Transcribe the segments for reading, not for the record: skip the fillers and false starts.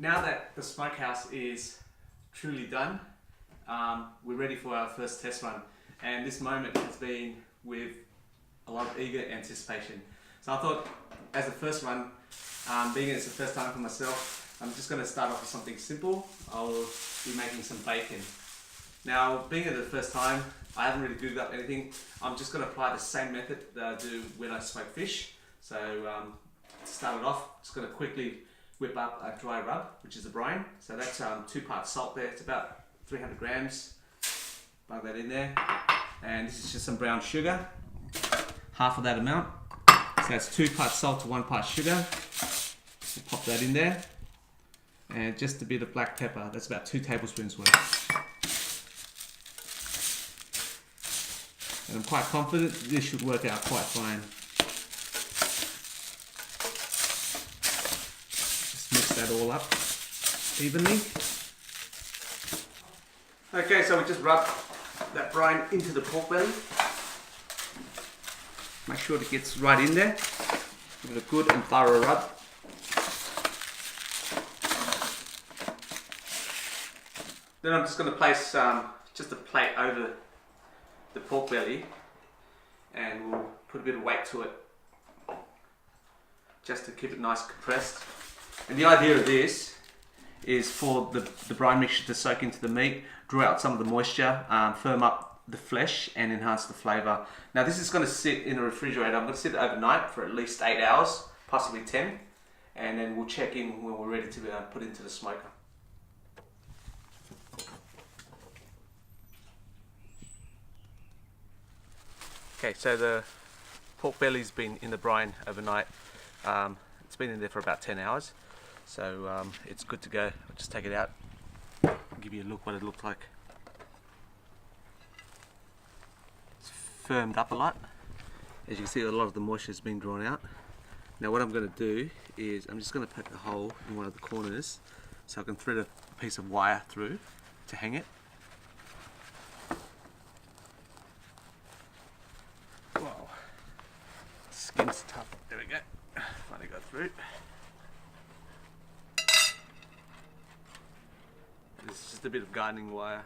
Now that the smokehouse is truly done, we're ready for our first test run, and this moment has been with a lot of eager anticipation. So I thought, as a first run, being it's the first time for myself, I'm just going to start off with something simple. I'll be making some bacon. Now, being it the first time, I haven't really googled up anything. I'm just going to apply the same method that I do when I smoke fish. So to start it off, just going to quickly whip up a dry rub, which is a brine. So that's 2 parts salt there. It's about 300 grams. Plug that in there. And this is just some brown sugar, half of that amount. So that's 2 parts salt to 1 part sugar. We'll pop that in there. And just a bit of black pepper. That's about 2 tablespoons worth. And I'm quite confident this should work out quite fine. Just mix that all up evenly. Okay, so we just rub that brine into the pork belly. Make sure it gets right in there. Give it a good and thorough rub. Then I'm just going to place just a plate over the pork belly, and we'll put a bit of weight to it just to keep it nice and compressed. And the idea of this is for the brine mixture to soak into the meat, draw out some of the moisture, firm up the flesh and enhance the flavour. Now this is going to sit in a refrigerator. I'm going to sit it overnight for at least 8 hours, possibly 10, and then we'll check in when we're ready to put it into the smoker. Okay, so the pork belly's been in the brine overnight. It's been in there for about 10 hours, so it's good to go. I'll just take it out, give you a look what it looks like. It's firmed up a lot. As you can see, a lot of the moisture has been drawn out. Now what I'm going to do is I'm just going to poke a hole in one of the corners so I can thread a piece of wire through to hang it. Whoa, skin's tough. There we go. Finally got through. This is just a bit of gardening wire.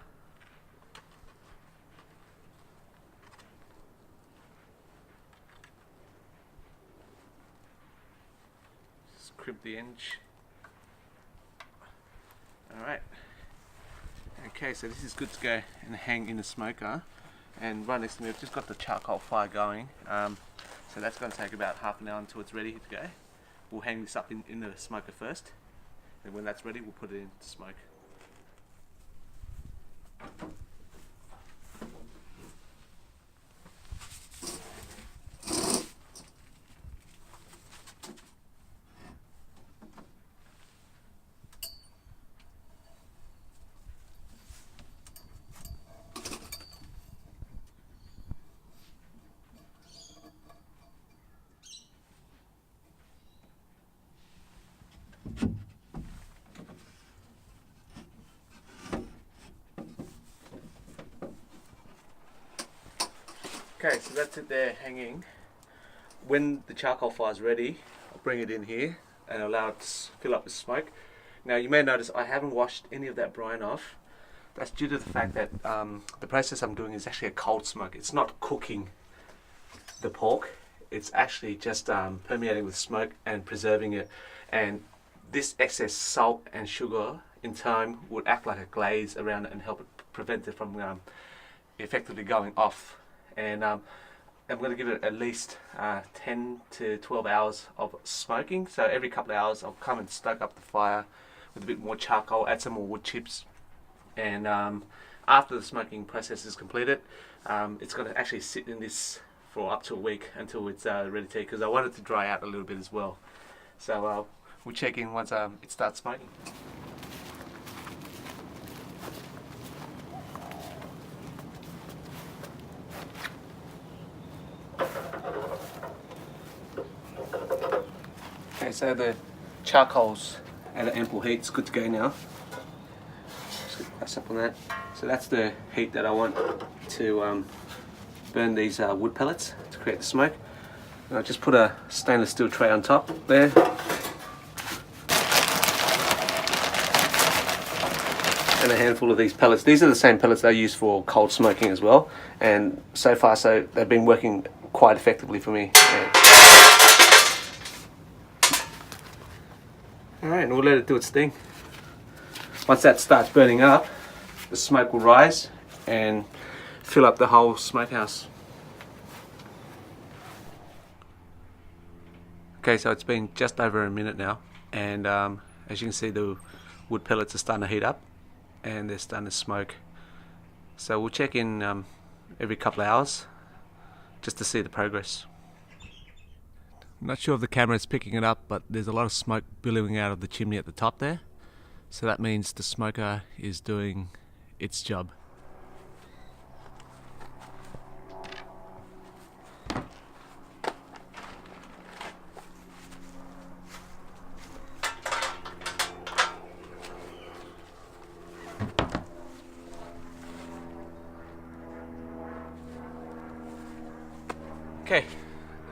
Just crimp the edge. Alright. Okay, so this is good to go and hang in the smoker. And right next to me, I've just got the charcoal fire going. So that's going to take about half an hour until it's ready to go. We'll hang this up in the smoker first. And when that's ready, we'll put it in to smoke. Okay, so that's it there hanging. When the charcoal fire is ready, I'll bring it in here and allow it to fill up with smoke. Now you may notice I haven't washed any of that brine off. That's due to the fact that the process I'm doing is actually a cold smoke. It's not cooking the pork, it's actually just permeating with smoke and preserving it. And this excess salt and sugar in time would act like a glaze around it and help it prevent it from effectively going off. And I'm going to give it at least 10 to 12 hours of smoking. So every couple of hours I'll come and stoke up the fire with a bit more charcoal, add some more wood chips, and after the smoking process is completed, it's going to actually sit in this for up to a week until it's ready to eat, because I want it to dry out a little bit as well. So we'll check in once it starts smoking. Okay, so the charcoal's at an ample heat. It's good to go now. Just press up on that. So that's the heat that I want to burn these wood pellets to create the smoke. And I'll just put a stainless steel tray on top there. and a handful of these pellets. These are the same pellets they use for cold smoking as well, and so far they've been working quite effectively for me. Alright, and we'll let it do its thing. Once that starts burning up, the smoke will rise and fill up the whole smokehouse. Okay, so it's been just over a minute now, and as you can see, the wood pellets are starting to heat up and they're starting to smoke. So we'll check in every couple of hours just to see the progress. I'm not sure if the camera is picking it up, but there's a lot of smoke billowing out of the chimney at the top there. So that means the smoker is doing its job. Okay,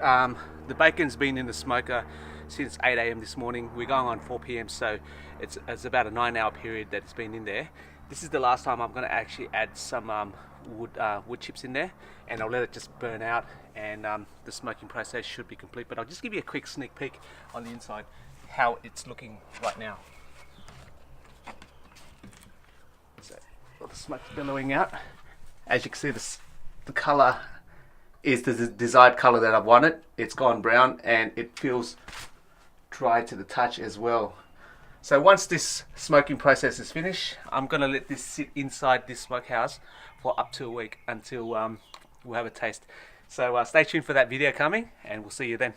the bacon's been in the smoker since 8 AM this morning. We're going on 4 PM, so it's about a 9-hour period that it's been in there. This is the last time I'm going to actually add some wood chips in there, and I'll let it just burn out, and the smoking process should be complete. But I'll just give you a quick sneak peek on the inside how it's looking right now. So all the smoke's billowing out. As you can see, the colour is the desired colour that I wanted. It's gone brown and it feels dry to the touch as well. So once this smoking process is finished, I'm going to let this sit inside this smokehouse for up to a week until we'll have a taste. So stay tuned for that video coming, and we'll see you then.